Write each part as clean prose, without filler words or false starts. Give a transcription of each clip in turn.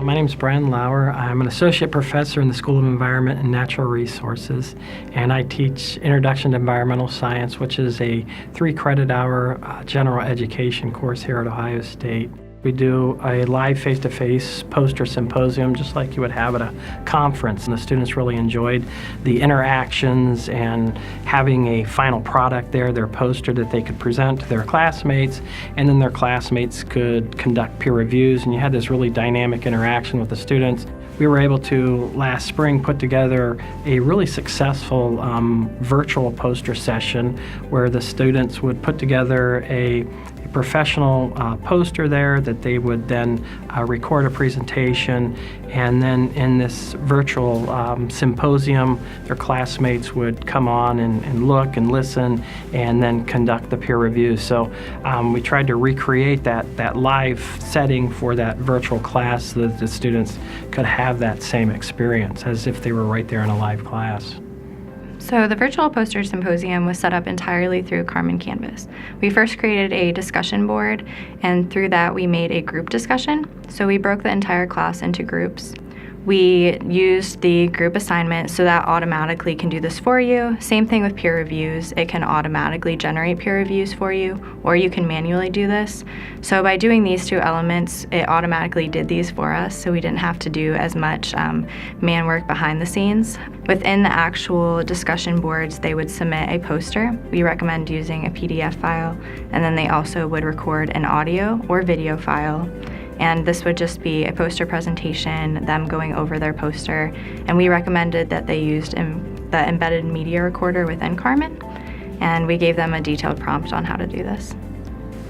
My name is Brian Lauer. I'm an associate professor in the School of Environment and Natural Resources, and I teach Introduction to Environmental Science, which is a 3-credit-hour general education course here at Ohio State. We do a live face-to-face poster symposium just like you would have at a conference, and the students really enjoyed the interactions and having a final product there, their poster that they could present to their classmates, and then their classmates could conduct peer reviews, and you had this really dynamic interaction with the students. We were able to, last spring, put together a really successful virtual poster session where the students would put together a professional poster there that they would then record a presentation, and then in this virtual symposium their classmates would come on and look and listen and then conduct the peer reviews. So we tried to recreate that live setting for that virtual class so that the students could have that same experience as if they were right there in a live class. So the virtual poster symposium was set up entirely through Carmen Canvas. We first created a discussion board, and through that we made a group discussion. So we broke the entire class into groups. We used the group assignment, so that automatically can do this for you. Same thing with peer reviews. It can automatically generate peer reviews for you, or you can manually do this. So by doing these two elements, it automatically did these for us, so we didn't have to do as much man work behind the scenes. Within the actual discussion boards, they would submit a poster. We recommend using a PDF file, and then they also would record an audio or video file. And this would just be a poster presentation, them going over their poster. And we recommended that they used the embedded media recorder within Carmen, and we gave them a detailed prompt on how to do this.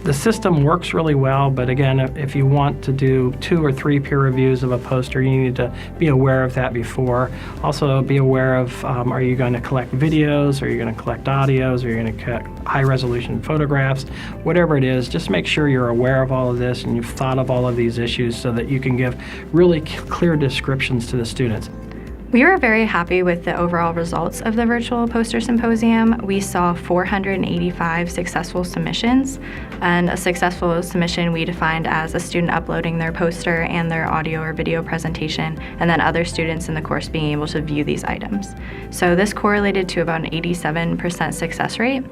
The system works really well, but again, if you want to do 2 or 3 peer reviews of a poster, you need to be aware of that before. Also be aware of, are you going to collect videos, are you going to collect audios, are you going to collect high-resolution photographs? Whatever it is, just make sure you're aware of all of this and you've thought of all of these issues so that you can give really clear descriptions to the students. We were very happy with the overall results of the virtual poster symposium. We saw 485 successful submissions, and a successful submission we defined as a student uploading their poster and their audio or video presentation, and then other students in the course being able to view these items. So this correlated to about an 87% success rate,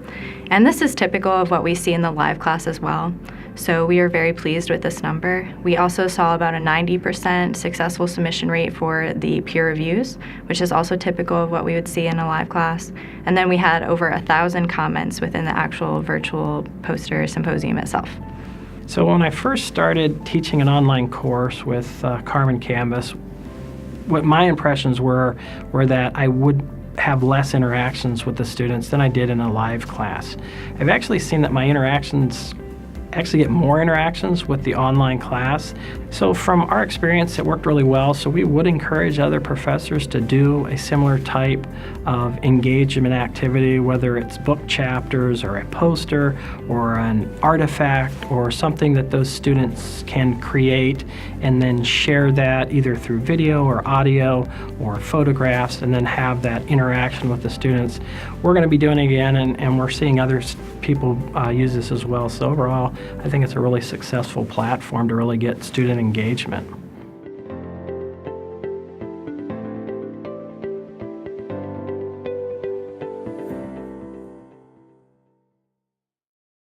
and this is typical of what we see in the live class as well. So we are very pleased with this number. We also saw about a 90% successful submission rate for the peer reviews, which is also typical of what we would see in a live class. And then we had over 1,000 comments within the actual virtual poster symposium itself. So when I first started teaching an online course with Carmen Canvas, what my impressions were that I would have less interactions with the students than I did in a live class. I've actually seen that my interactions actually get more interactions with the online class. So from our experience, it worked really well. So we would encourage other professors to do a similar type of engagement activity, whether it's book chapters or a poster or an artifact or something that those students can create and then share that either through video or audio or photographs and then have that interaction with the students. We're going to be doing it again, and we're seeing other people use this as well. So overall, I think it's a really successful platform to really get student engagement.